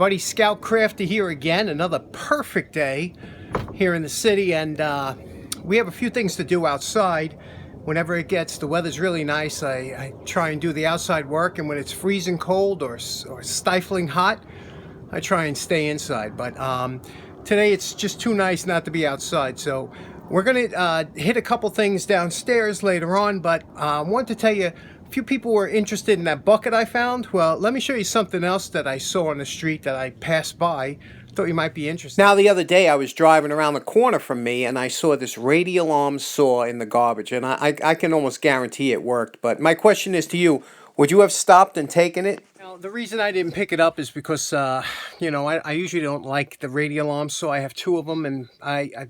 Buddy Scout Crafter here again. Another perfect day here in the city, and we have a few things to do outside. Whenever the weather's really nice, I try and do the outside work, and when it's freezing cold or stifling hot, I try and stay inside. But today it's just too nice not to be outside, so we're gonna hit a couple things downstairs later on. But I want to tell you, a few people were interested in that bucket I found. Well, let me show you something else that I saw on the street that I passed by. Thought you might be interested. Now, the other day I was driving around the corner from me and I saw this radial arm saw in the garbage, and I can almost guarantee it worked. But my question is to you, would you have stopped and taken it? Now, the reason I didn't pick it up is because, I usually don't like the radial arm saw. I have two of them, and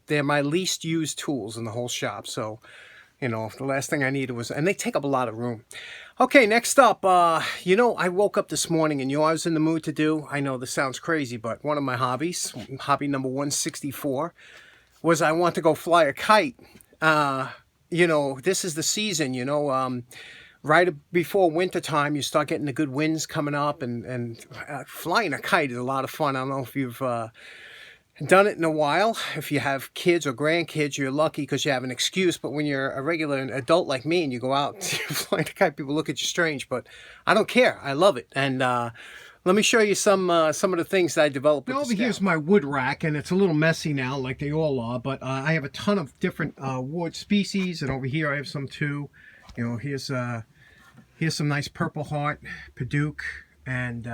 they're my least used tools in the whole shop. So, the last thing I needed was, and they take up a lot of room. Okay, next up, I woke up this morning and I was in the mood to do, I know this sounds crazy, but one of my hobbies, hobby number 164, was I want to go fly a kite. This is the season, right before winter time, you start getting the good winds coming up, and flying a kite is a lot of fun. I don't know if you've done it in a while. If you have kids or grandkids, you're lucky because you have an excuse. But when you're a regular adult like me and you go out flying a kite, people look at you strange. But I don't care. I love it. And let me show you some of the things that I developed. Over here's my wood rack, and it's a little messy now, like they all are. But I have a ton of different wood species, and over here I have some too. Here's some nice Purple Heart, Padauk, and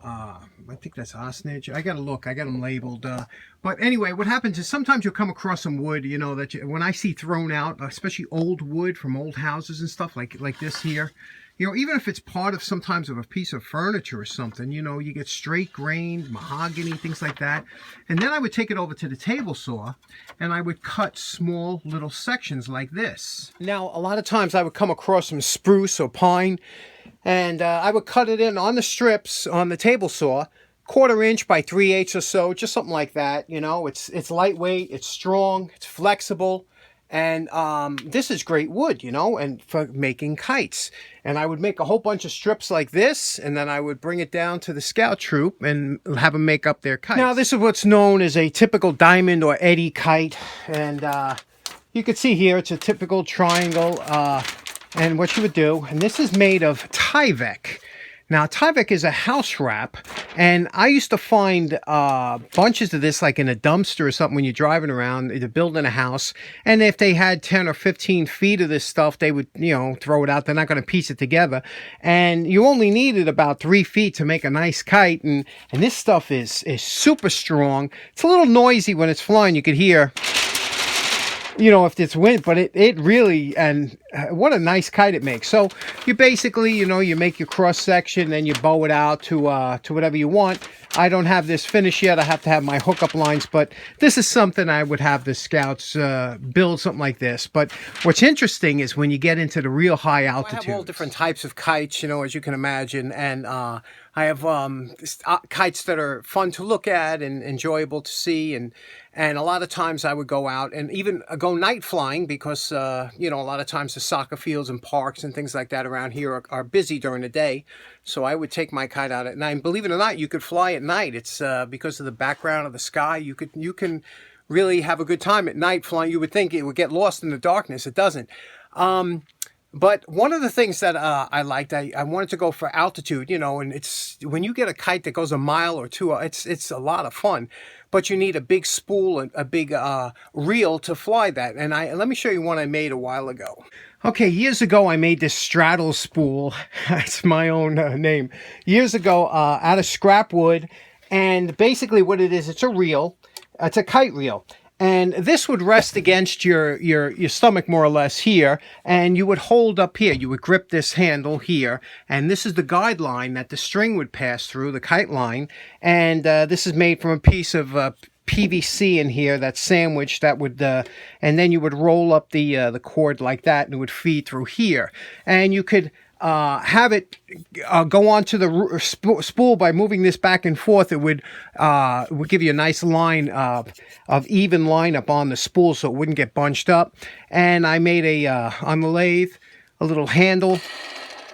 I think that's Osnage. I gotta look. I got them labeled. But anyway, what happens is sometimes you'll come across some wood, when I see thrown out, especially old wood from old houses and stuff like this here. Even if it's part of sometimes of a piece of furniture or something, you get straight grained, mahogany, things like that. And then I would take it over to the table saw and I would cut small little sections like this. Now, a lot of times I would come across some spruce or pine, and I would cut it in on the strips on the table saw, 1/4 inch by 3/8 or so, just something like that. It's lightweight, it's strong, it's flexible. And this is great wood, and for making kites. And I would make a whole bunch of strips like this, and then I would bring it down to the scout troop and have them make up their kites. Now, this is what's known as a typical diamond or eddy kite. And you can see here, it's a typical triangle. And what you would do, and this is made of Tyvek. Now, Tyvek is a house wrap, and I used to find bunches of this like in a dumpster or something when you're driving around, either building a house, and if they had 10 or 15 feet of this stuff, they would, throw it out. They're not going to piece it together, and you only needed about 3 feet to make a nice kite, and this stuff is super strong. It's a little noisy when it's flying. You could hear, if it's wind, but it really, and what a nice kite it makes. So you basically, you make your cross section and you bow it out to whatever you want. I don't have this finished yet. I have to have my hookup lines, but this is something I would have the scouts build, something like this. But what's interesting is when you get into the real high altitude. I have all different types of kites, as you can imagine, and I have kites that are fun to look at and enjoyable to see, and a lot of times I would go out and even go night flying because, a lot of times the soccer fields and parks and things like that around here are busy during the day. So I would take my kite out at night. And believe it or not, you could fly at night. It's because of the background of the sky. You can really have a good time at night flying. You would think it would get lost in the darkness. It doesn't. But one of the things that I liked, I wanted to go for altitude, and it's when you get a kite that goes a mile or two, it's a lot of fun. But you need a big spool and a big reel to fly that. And let me show you one I made a while ago. Okay, years ago I made this straddle spool. That's my own name. Years ago, out of scrap wood, and basically what it is, it's a reel. It's a kite reel. And this would rest against your stomach more or less here, and you would hold up here. You would grip this handle here, and this is the guide line that the string would pass through, the kite line. And this is made from a piece of PVC in here that's sandwiched. That would, and then you would roll up the cord like that, and it would feed through here. And you could have it go onto the spool by moving this back and forth. It would give you a nice line of even line up on the spool so it wouldn't get bunched up. And I made on the lathe, a little handle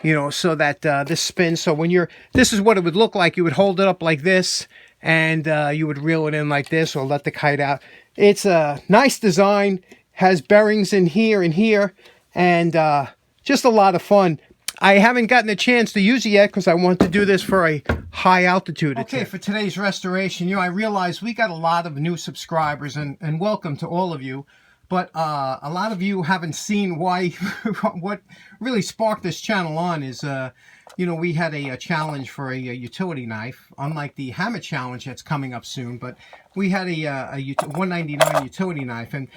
you know, so that this spins. So when this is what it would look like. You would hold it up like this, and you would reel it in like this, or let the kite out. It's a nice design, has bearings in here and here, and just a lot of fun. I haven't gotten a chance to use it yet because I want to do this for a high altitude attempt. Okay, for today's restoration, you know, I realize we got a lot of new subscribers, and welcome to all of you. But a lot of you haven't seen why, what really sparked this channel on is, you know, we had a challenge for a utility knife, unlike the hammer challenge that's coming up soon. But we had a $1.99 utility knife, and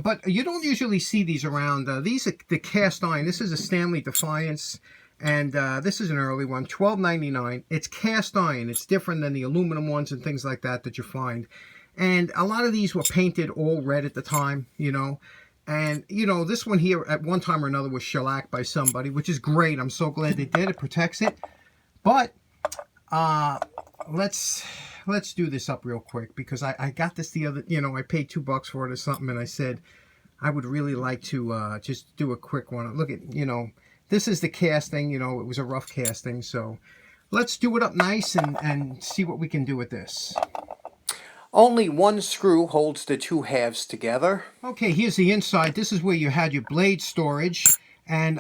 but you don't usually see these around. These are the cast iron. This is a Stanley Defiance, and this is an early one, $12.99. It's cast iron. It's different than the aluminum ones and things like that you find. And a lot of these were painted all red at the time, you know. And, you know, this one here at one time or another was shellacked by somebody, which is great. I'm so glad they did. It protects it. But let's do this up real quick, because I got this the other, you know, I paid $2 for it or something, and I said I would really like to just do a quick one. Look at, you know, this is the casting, you know, it was a rough casting. So let's do it up nice and see what we can do with this. Only one screw holds the two halves together. Okay, here's the inside. This is where you had your blade storage, and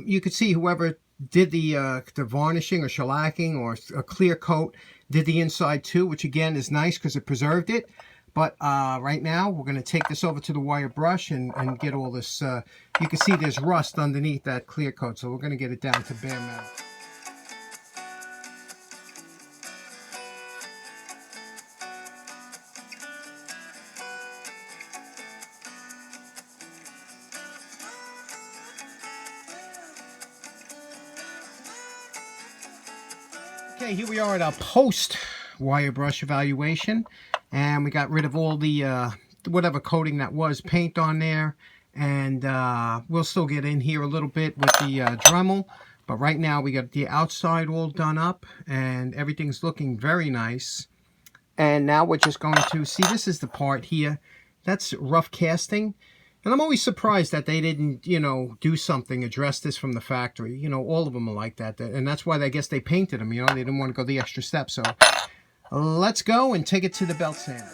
you could see whoever did the varnishing or shellacking or a clear coat did the inside too, which again is nice because it preserved it. But right now we're going to take this over to the wire brush and get all this. You can see there's rust underneath that clear coat, so we're going to get it down to bare metal. Okay, here we are at our post wire brush evaluation, and we got rid of all the whatever coating that was paint on there, and we'll still get in here a little bit with the Dremel, but right now we got the outside all done up and everything's looking very nice. And now we're just going to see, this is the part here that's rough casting. And I'm always surprised that they didn't, you know, do something, address this from the factory. You know, all of them are like that. And that's why I guess they painted them, you know. They didn't want to go the extra step. So let's go and take it to the belt sander.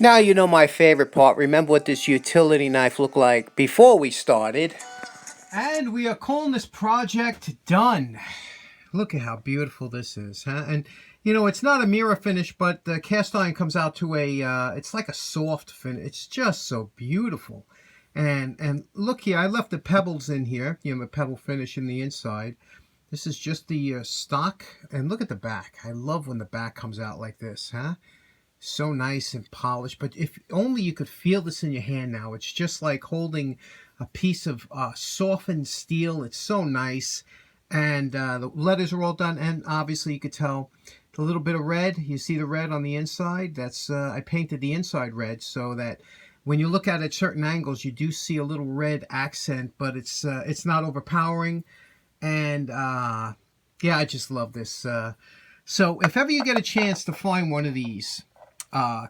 Now you know my favorite part. Remember what this utility knife looked like before we started. And we are calling this project done. Look at how beautiful this is, huh? And, you know, it's not a mirror finish, but the cast iron comes out to a, it's like a soft finish. It's just so beautiful. And look here, I left the pebbles in here, you know, the pebble finish in the inside. This is just the stock. And look at the back. I love when the back comes out like this, huh? So nice and polished. But if only you could feel this in your hand now. It's just like holding a piece of softened steel. It's so nice. And the letters are all done. And obviously you could tell the little bit of red. You see the red on the inside? That's I painted the inside red so that when you look at it at certain angles, you do see a little red accent, but it's not overpowering. And yeah, I just love this. So if ever you get a chance to find one of these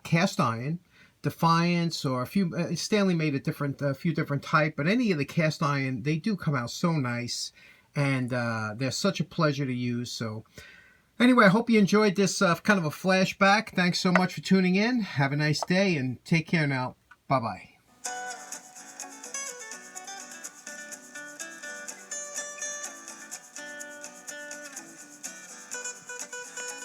cast iron, Defiance, or a few, Stanley made a few different type, but any of the cast iron, they do come out so nice, and they're such a pleasure to use. So anyway, I hope you enjoyed this kind of a flashback. Thanks so much for tuning in. Have a nice day, and take care now. Bye-bye.